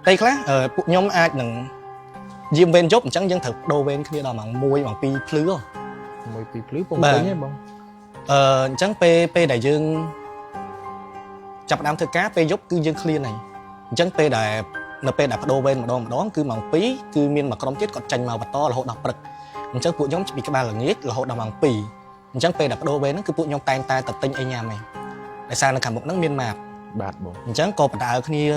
đây khácពួកnhóm ai nằng diêm ven chốt chẳng dân thực đô ven kia đòi bằng môi bằng pi plứ không môi pi plứ bông tới nhé bông chẳng p đại dương chập đám thưa cá p dốc cứ dương clear này chẳng p đại np đại đô ven mà đó cứ bằng pí cứ miên mà con chết còn tranh màu bạch to là hộ đọc bật chẳngពួកnhóm bị cái ba là nghiết là hộ đọc bằng pì chẳng p đại đô ven nó cứពួកnhóm tay tay tập tinh ai nhà mày tại sao nó cả một nắng miên mạc bạt bông chẳng có bạch đại kia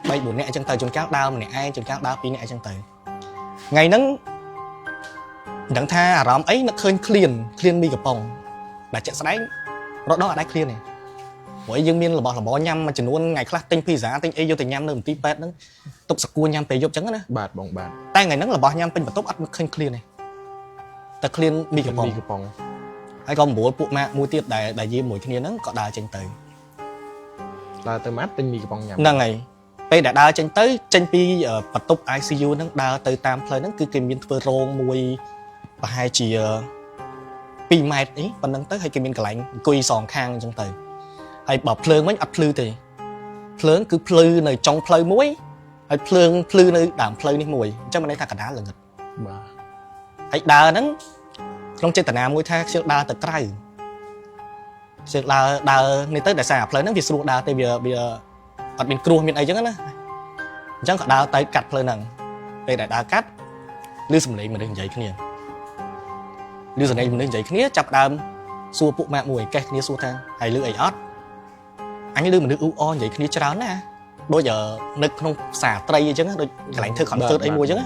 bay buồn nè chẳng tay chôn cáo đau mà nè ai chôn cáo đau pi nè chẳng tay ngày nắng đặng tha rõm ấy nó khơi clean mi gặp bông là chạy đánh đó ở đây clean này mỗi dương miên là bỏ nhâm mà chỉ luôn ngày khác tinh pizza tinh ấy vô tình nhâm nữa một tí pet nữa tục sặc cua nhâm tề vô trắng nữa bạt bông bạt tay ngày nắng là bỏ nhâm tinh mà tốt ăn khơi clean này ta clean mi gặp bông hay còn bố phụ mẹ mua tiết đại gì mỗi cái nắng có đa tranh tới là từ mát tinh mi gặp bông nhầm năng này bây đã đa tranh tới tranh pi ở bật tục ICU nó đa tới tam play nó cứ kìm miên phơi rong mùi và hai chỉ pi mệt ấy còn nâng tới hay kìm miên cả lạnh cùi sòn khang trong tới hay bỏ phơi mấy ấp phơi thì phơi cứ phơi nơi trong phơi muối hay phơi nơi đảm phơi ní mùi chắc mà đây thà cả đá là ngật hay đa nó trong trên tận nào muối tha siêu đa từ cây siêu đa nên tới đại sao phơi nó vì sưu đa tại vì ở bên cua miền ấy chứ á chẳng có đa tay cắt phơi nằng đây đại đa cắt lưu sầm lấy mà đừng dậy cái này lưu sầm lấy mình đừng dậy cái này chập đam xua phụ mẹ mùi cái này xua thang hay lưu ấy ót anh lưu mình lưu u o vậy cái này cháo nè bây giờ nước không xả tây chứ đôi cái lạnh thưa còn cơ ấy mua chứ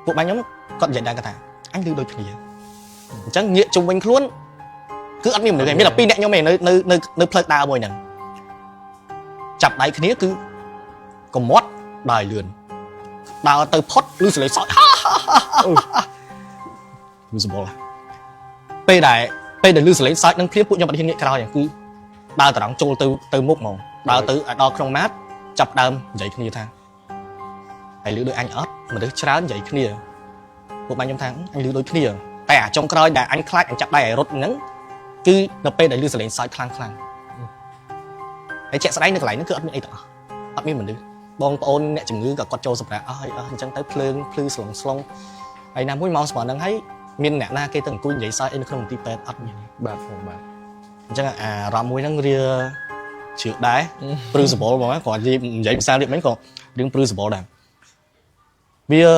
phụ mẹ nhóm còn dậy đang cái thằng anh lưu đôi cái này chẳng nghĩa chung quanh luôn cứ ăn niềm được biết là pin đạn nhau mày nơi phơi đa mùi nằng chập đáy cái này cứ còn mót đài lườn đào từ pot lưu xử lý sỏi lưu xử là p để lưu xử lý sỏi năng khiếp của nhau bạn hiện nghệ caoอย่างcứ đào từ đằng trôi từ mốc màu đào từ đào trong mát chập đam vậy như thang hãy lưu đôi anh ớt mà đứa chán vậy cái này của bạn trong tháng anh lưu đôi cái này tại trong coi đã anh khai anh chập đáy rốt ngắn cứ p để lưu xử lý sỏi khang hãy chạy sang đây nó lại nó cứ ấp miệng ấp miệng mình đi bong ôn nè chừng ngư cả con trâu sụp ra chẳng tới phơi slong ai nam mũi mau sờ đang thấy miên nè na cây từng cùi vậy sao em không tìm tên ấp miệng bạt phòng bạt chẳng rạm mũi đang ria chịu đái principle mà còn gì vậy sao điện mấy còn đứng principle đàn bia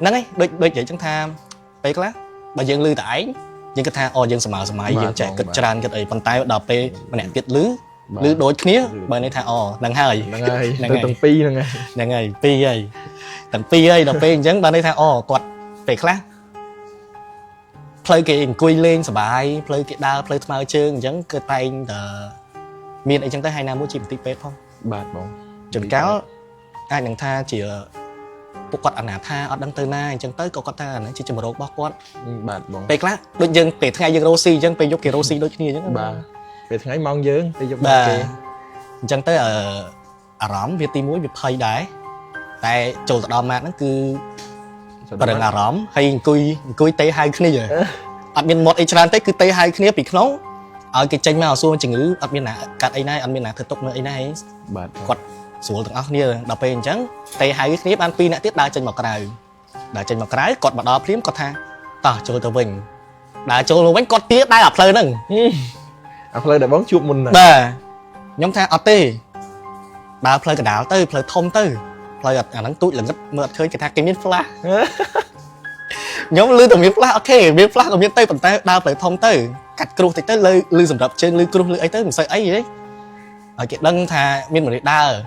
nắng ấy đôi vậy chẳng tham pe class bà dân lư tải nhưng cái tha dân sầm mài dân chạy cực tràn cái ấy bàn tay đập pe mà nè tiệt lứ đối khía bởi này thà đằng hai từ tầng pi đằng ngày pi ấy tầng pi ấy đập pi chẳng bởi này thà quạt về khác play cái cùi lên sờ bài play cái đa play màu trơn chẳng cơ tay miền ấy chẳng tới 2 năm muốn chìm tí pet không bạt bóng chuẩn cáo ai đằng tha chỉ bộ quạt ảnh tha ở đằng tây na chẳng tới có tha nó chỉ một bao quát bạt bóng về khác đôi dân về thay dân rosi chẳng về giúp cái rosi đôi khi chẳng bà về tháng ấy mong dương đi giúp bà chẳng tới ở rõm việt tim muối việt hơi đái tại chỗ đào mát nó cứ và đừng rõm hay cùi tây hai cái này rồi admin một Israel tới cứ tây hai cái này bị nóng ở cái tranh màu xuông chừng ngữ admin nè cắt ấy này admin nè thực tục nữa ấy này quật xuống từng óc nia đào pe chẳng tây hai cái này ăn pi nè tiết đa tranh màu cái cọt mặt đỏ phím cọt tha tao chơi tao bình đã chơi luôn bánh cọt tiết đai ập lên nè play để bóng chuột mình bà nhóm tha tê bà play cái đảo tới play thông tới play nắng túi là rất mượt khơi cái thang cái miếng flash nhóm lư từ miếng flash ok miếng flash còn miếng tây phần tay đào play thông tới cắt cru thì tới lư sầm rập trên lư cru lư ấy tới mình sợi ấy gì đấy ở cái đăng thà miếng một đa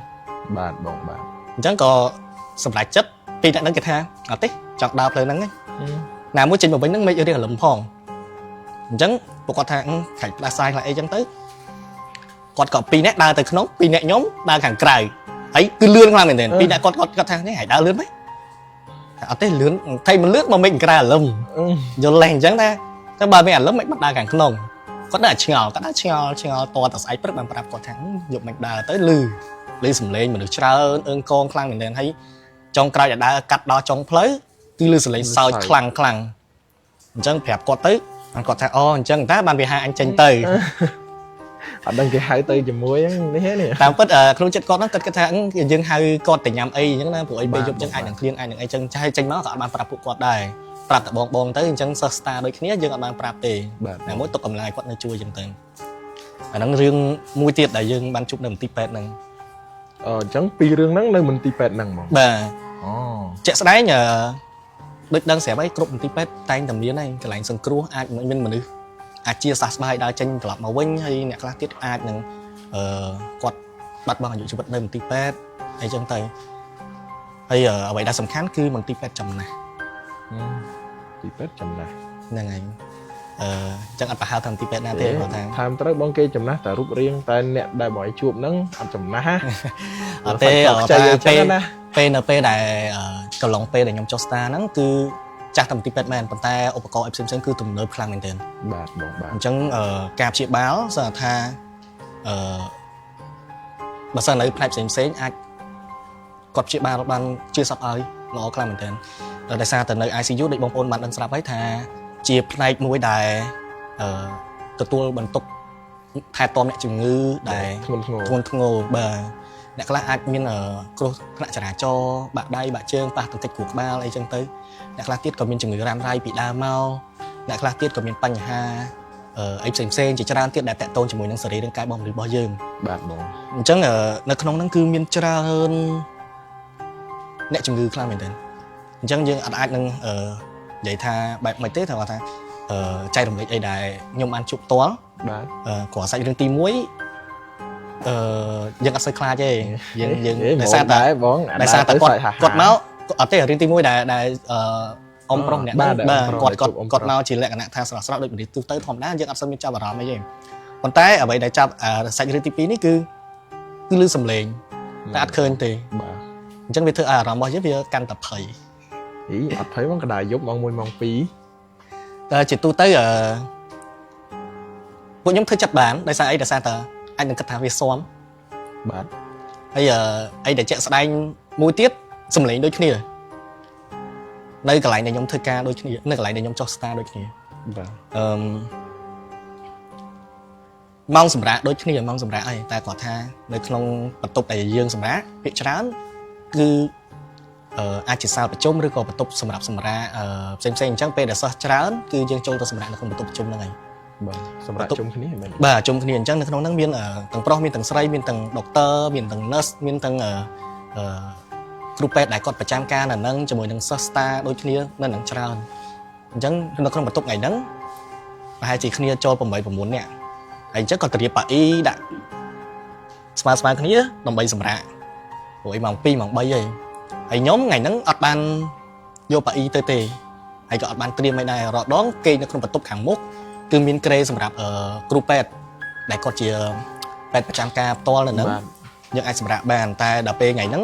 bạn bóng bạn chẳng có sầm lại chất vì đã nắng cái thang tê chọn đào play nắng ấy nào muốn trên một bánh nắng mây ở đây là lầm phong chẳng một con thang phải là sai lại chẳng tới còn có pi nét đa từ nóng pi nét nhóm đa càng cày ấy cứ lươn làm mình pi nét con thang này hải đa lươn mấy ở đây lươn thay một lướt mà mình cày lầm rồi lèn chẳng ta các bà mẹ lớn mấy bắt đa càng nồng có đã chèo to tại sai bất bằng bạc con thang dục mình đa tới lư sầm lên mình được trao ơn con khang mình thấy trong cày đã cắt đó trong phới cứ lư sầm lên sao khăng chẳng phẹp con tới anh có thằng chẳng ta ban 12 anh tranh từ អត់ដឹងគេហៅទៅជាមួយនេះនេះ តាមពិតក្នុងចិត្តគាត់ហ្នឹងគាត់គិតថាយើងហៅគាត់ទៅញ៉ាំអីអញ្ចឹងណាព្រោះអីពេលយប់អញ្ចឹងអាចនឹងឃ្លៀងអាចនឹងអីចឹងចាស់ចេញមកក៏អត់បានប្រាប់ពួកគាត់ដែរប្រាប់តែបងទៅអញ្ចឹងសិស្សតាដូចគ្នាយើងអត់បានប្រាប់ទេ បាទ តែមួយទុកកម្លាំងគាត់នៅជួយអញ្ចឹងទៅអាហ្នឹងរឿងមួយទៀតដែលយើងបានជួបនៅមន្ទីរពេទ្យហ្នឹង អញ្ចឹងពីរឿងហ្នឹងនៅមន្ទីរពេទ្យហ្នឹងហ្មង បាទ អូ ជាក់ស្ដែងដូចដឹងស្រាប់ហើយគ្រប់មន្ទីរពេទ្យតែងតែមានហើយកន្លែងសង្គ្រោះអាចមានមនុស្សអាចជាសះស្បើយដើរចេញត្រឡប់មកវិញហើយអ្នកខ្លះទៀតអាចនឹងគាត់បាត់បង់អាយុជីវិតនៅមន្ទីរពេទ្យអីចឹងទៅហើយអ្វីដែលសំខាន់គឺមន្ទីរពេទ្យចំណាស់ ទីពេទ្យចំណាស់ ហ្នឹងហើយចឹងអត់ប្រហែលថាមន្ទីរពេទ្យណាទេគាត់ថា តាមត្រូវបងគេចំណាស់តែរូបរាងតែអ្នកដែលមកឲ្យជួបហ្នឹងអត់ចំណាស់ អត់ទេ ខ្ចីអញ្ចឹងណា ពេលនៅពេលដែលកន្លងពេលដែលខ្ញុំចុះស្តាហ្នឹងគឺចាស់តែមន្ទីរពេទ្យមែនប៉ុន្តែឧបករណ៍អីផ្សេងៗគឺទំនើបខ្លាំងមែនទែន បាទបងបាទ អញ្ចឹងការព្យាបាលសើថាបើសិននៅផ្នែកផ្សេងៗអាចគាត់ព្យាបាលបានជឿសពឲ្យល្អខ្លាំងមែនទែនដោយសារតែនៅ ICU ដូចបងប្អូនបានដឹងស្រាប់ហើយថាជាផ្នែកមួយដែលទទួលបន្ទុកថែទាំអ្នកជំងឺដែល ធ្ងន់ធ្ងរ ធ្ងរបាទអ្នកខ្លះអាចមានគ្រោះថ្នាក់ចរាចរណ៍បាក់ដៃបាក់ជើងប៉ះទង្គិចខួរក្បាលអីចឹងទៅអ្នកខ្លះទៀតក៏មានជំងឺរ៉ាំរ៉ៃពីដើមមកអ្នកខ្លះទៀតក៏មានបញ្ហាអីផ្សេងៗជាច្រើនទៀតដែលតាក់ទងជាមួយនឹងសរីរាង្គកាយរបស់មនុស្សរបស់យើង បាទបង អញ្ចឹងនៅក្នុងហ្នឹងគឺមានច្រើនអ្នកជំងឺខ្លាំងមែនទែនអញ្ចឹងយើងអាចនឹងនិយាយថាបែបមិនទេថាគាត់ថាចែករំលែកអីដែលខ្ញុំបានជួបផ្ទាល់ បាទ គ្រាន់សាច់រឿងទី1យើងអត់សូវខ្លាចទេយើង ដោយសារតែបង ដោយសារតែគាត់មកអត់ទេរឿងទី1ដែលអ៊ំប្រុសអ្នកហ្នឹងបាទគាត់មកជាលក្ខណៈថាស្រស់ៗដូចមនុស្សទូទៅធម្មតាយើងអត់សូវមានចាប់អារម្មណ៍អីទេប៉ុន្តែអ្វីដែលចាប់សាច់រឿងទី2នេះគឺឮសំឡេងតែអត់ឃើញទេ បាទ អញ្ចឹងវាធ្វើឲ្យអារម្មណ៍របស់យើងវាកាន់តែភ័យ អត់ភ័យបងកដាយប់ម៉ោង1ម៉ោង2 តែជាទូទៅពួកខ្ញុំធ្វើចិត្តបានដោយសារអីដោយសារតែអាចនឹងគិតថាវាស៊ាំ បាទ ហើយអីដែលជាក់ស្ដែងមួយទៀតសំឡេងដូចគ្នានៅកន្លែងដែលខ្ញុំធ្វើការដូចគ្នានៅកន្លែងដែលខ្ញុំចុះស្តាដូចគ្នា បាទ ម៉ោងសម្រាប់ដូចគ្នាម៉ោងសម្រាប់អីតែគាត់ថានៅក្នុងបន្ទប់ដែលយើងសម្រាប់ភាគច្រើនគឺអាចជាសាលប្រជុំឬក៏បន្ទប់សម្រាប់ផ្សេងៗអញ្ចឹងពេលដែលសិស្សច្រើនគឺយើងចូលទៅសម្រាប់នៅក្នុងបន្ទប់ប្រជុំហ្នឹងហើយ បាទសម្រាប់ជុំគ្នាមែន បាទជុំគ្នាអញ្ចឹងនៅក្នុងហ្នឹងមានទាំងប្រុសមានទាំងស្រីមានទាំងដុកទ័រមានទាំង nurse មានទាំងគ្រូពេទ្យដែលគាត់ប្រចាំការនៅហ្នឹងជាមួយនឹងសិស្សស្តាដូចគ្នានៅហ្នឹងច្រើនអញ្ចឹងនៅក្នុងបន្ទប់ថ្ងៃហ្នឹងប្រហែលជាគ្នាចូល8 9នាក់ហើយអញ្ចឹងគាត់ទៅរៀបប៉ាអ៊ីដាក់ស្មើគ្នាដើម្បីសម្រាប់ព្រោះអីម៉ោង2ម៉ោង3ហើយខ្ញុំថ្ងៃហ្នឹងអត់បានយកប៉ាអ៊ីទៅទេហើយក៏អត់បានត្រៀមឲ្យដែររាល់ដងគេនៅក្នុងបន្ទប់ខាងមុខគឺមានក្រេសម្រាប់គ្រូពេទ្យដែលគាត់ជាពេទ្យប្រចាំការផ្ទាល់នៅហ្នឹងយើងអាចសម្រាប់បានតែដល់ពេលថ្ងៃហ្នឹង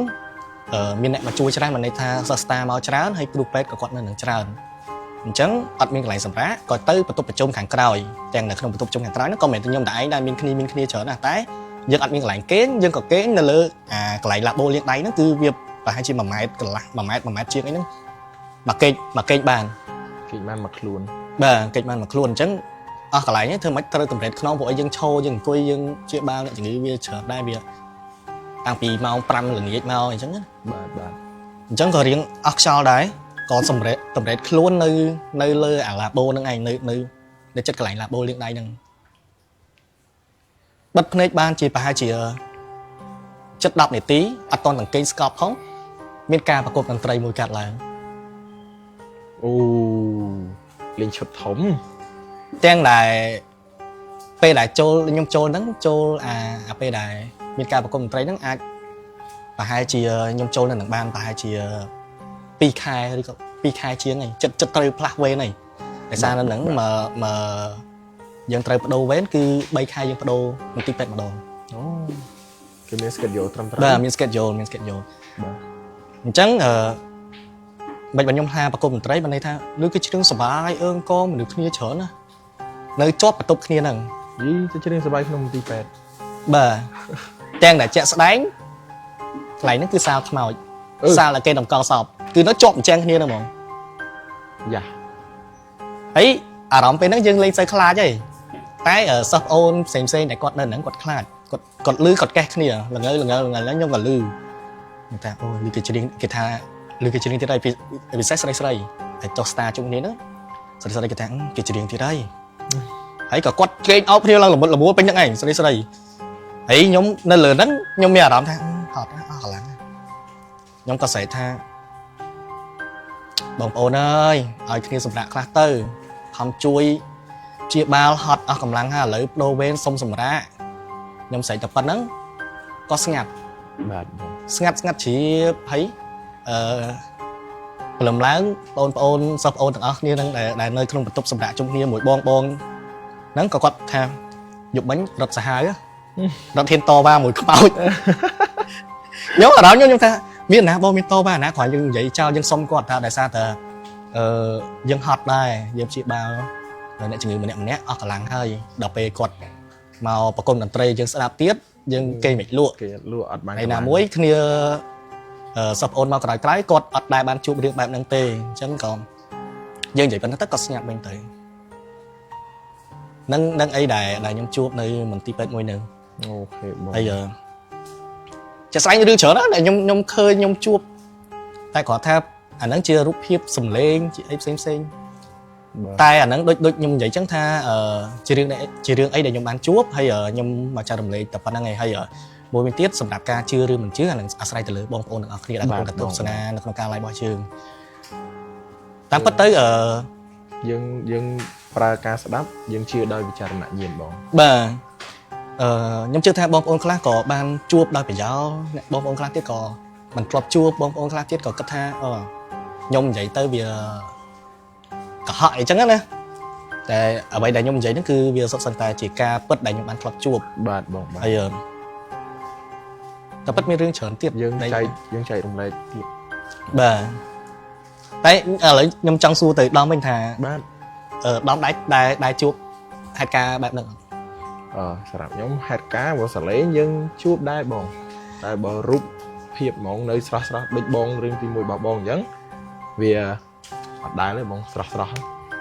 មានអ្នកមកជួយច្រើនមិនន័យថាសិស្សស្តាមកច្រើនហើយគ្រូពេទ្យក៏គាត់នៅនឹងច្រើនអញ្ចឹងអត់មានកន្លែងសម្រាប់ក៏ទៅបន្ទប់ប្រជុំខាងក្រោយទាំងនៅក្នុងបន្ទប់ប្រជុំខាងក្រោយហ្នឹងក៏មិនមែនតែខ្ញុំតែឯងដែរមានគ្នាច្រើនណាស់តែយើងអត់មានកន្លែងគេងយើងក៏គេងនៅលើកន្លែងឡាបូលាងដៃហ្នឹងគឺវាប្រហែលជា1ម៉ែត្រកន្លះ1ម៉ែត្រជាងអីហ្នឹងមកគេងបានមកខ្លួន បាទកិច្ចបានមកខ្លួនអញ្ចឹងអស់កន្លែងនេះធ្វើមិនត្រូវតម្រេតខ្នងព្រោះអីយើងឈរយើងអង្គុយយើងជាបាល់អ្នកជំងឺវាច្រើនដែរវាតាំងពីម៉ោង5ល្ងាចមកអញ្ចឹងណា បាទ អញ្ចឹងក៏រៀងអស់ខ្យល់ដែរក៏តម្រេតខ្លួននៅលើអាឡាបូហ្នឹងឯងនៅចិត្តកន្លែងឡាបូលាងដៃហ្នឹងបិទភ្នែកបានជាប្រហែលជា10នាទីអត់តន់ទាំងគេងស្កប់ផងមានការប្រកបតន្ត្រីមួយកាត់ឡើង អូលេងឈុតធំ ទាំងដែលពេលដែលខ្ញុំចូលហ្នឹងចូលអាពេលដែលមានការប្រកបតន្ត្រីហ្នឹងអាចប្រហែលជាខ្ញុំចូលនៅនឹងបានប្រហែលជា2ខែឬក៏2ខែជាងហើយចិត្តត្រូវផ្លាស់វេនហើយដោយសារនៅហ្នឹងមកយើងត្រូវបដូរវេនគឺ3ខែយើងបដូរមន្ទីរពេទ្យម្ដង អូគេមាន schedule ត្រឹមត្រូវ បាទមាន schedule បាទ អញ្ចឹងមិនបើខ្ញុំថាប្រកបតន្ត្រីបានន័យថាឬគឺជ្រឿងសបាយអើងកមនុស្សគ្នាច្រើនណានៅជាប់បន្ទប់គ្នាហ្នឹង ទៅជ្រៀងសบายក្នុងមន្ទីរពេទ្យ បាទទាំងដែលជាក់ស្ដែងកន្លែងហ្នឹងគឺសាលខ្មោចសាលដែលគេតម្កល់សពគឺនៅជាប់អញ្ចឹងគ្នាហ្នឹងហ្មង យ៉ា ហើយអារម្មណ៍ពេលហ្នឹងយើងលេងសូវខ្លាចទេ តែសិស្សប្អូនផ្សេងតែគាត់នៅហ្នឹងគាត់ខ្លាចគាត់លឺគាត់កេះគ្នាល្ងើខ្ញុំក៏លឺតែអូលឺគេច្រៀងគេថាលឺគេច្រៀងទៀតហើយពិសេសស្រីហើយចុះ star ជុំគ្នាហ្នឹងស្រីគេថាគេច្រៀងទៀតហើយក៏គាត់ជែកអោបគ្នាឡើងល្មួលពេញហ្នឹងឯងស្រីហើយខ្ញុំនៅលើហ្នឹងខ្ញុំមានអារម្មណ៍ថាហត់អស់កម្លាំងខ្ញុំក៏ស្រែកថាបងប្អូនអើយឲ្យគ្នាសម្រាប់ខ្លះទៅខំជួយជាបាលហត់អស់កម្លាំងហើយឥឡូវបដូរវេនសុំសម្រាប់ខ្ញុំស្រែកតែប៉ុណ្្នឹងក៏ស្ងាត់បាទស្ងាត់ជ្រាបហើយព្រលឹមឡើងបងប្អូនសិស្សប្អូនទាំងអស់គ្នានឹងដែលនៅក្នុងបន្ទប់សម្រាប់ជុំគ្នាមួយបងហ្នឹងក៏គាត់ថាយប់មិញរត់សាហាវរត់ហ៊ានតវ៉ាមួយខ្មោចខ្ញុំអារម្មណ៍ខ្ញុំថាមានណាបងមានតវ៉ាណាគ្រាន់យើងនិយាយចោលយើងសុំគាត់ថាដោយសារតែយើងហត់ដែរយើងព្យាបាលអ្នកជំងឺម្នាក់អស់កម្លាំងហើយដល់ពេលគាត់មកប្រគំតន្ត្រីយើងស្ដាប់ទៀតយើងគេមិនលក់អត់បានហើយណាមួយគ្នាសិស្សប្អូនមកក្រោយគាត់អត់ដែរបានជួបរឿងបែបហ្នឹងទេអញ្ចឹងក៏យើងនិយាយប៉ុណ្ណឹងទៅក៏ស្ញាប់វិញទៅនឹងអីដែលខ្ញុំជួបនៅមន្ទីរពេទ្យមួយហ្នឹងអូខេបងហើយចាស្រាញរឿងច្រើនណាស់ដែលខ្ញុំឃើញខ្ញុំជួបតែគាត់ថាអាហ្នឹងជារូបភាពសម្លេងជាអីផ្សេងតែអាហ្នឹងដូចខ្ញុំនិយាយចឹងថាជារឿងអីដែលខ្ញុំបានជួបហើយខ្ញុំមកចែករំលែកតែប៉ុណ្្នឹងឯងហើយមួយវិញទៀតសម្រាប់ការជឿឬមិនជឿអានឹងអាស្រ័យទៅលើបងប្អូនទាំងអស់គ្នាដែលកំពុងតែទស្សនានៅក្នុងការ live របស់យើងតាមពិតទៅយើងប្រើការស្ដាប់យើងជឿដោយវិចារណញ្ញាណបងបាទខ្ញុំជឿថាបងប្អូនខ្លះក៏បានជួបដោយប្រយោលអ្នកបងប្អូនខ្លះទៀតក៏មិនធ្លាប់ជួបបងប្អូនខ្លះទៀតក៏គិតថាខ្ញុំនិយាយទៅវាកុហកអីចឹងណាតែអ្វីដែលខ្ញុំនិយាយហ្នឹងគឺវាសុទ្ធសឹងតែជាការពិតដែលខ្ញុំបានធ្លាប់ជួបបាទបងបាទហើយតែពិតមានរឿងច្រើនទៀតយើងចែករំលែកទៀតបាទតែឥឡូវខ្ញុំចង់សួរទៅដំវិញថាបាទដំដែលជួបហេតុការណ៍បែបហ្នឹងសម្រាប់ខ្ញុំហេតុការណ៍របស់សលេងយើងជួបដែរបងតែបើរូបភាពហ្មងនៅស្រស់ដូចបងរឿងទី1របស់បងអញ្ចឹងវាអត់ដែរទេបងស្រស់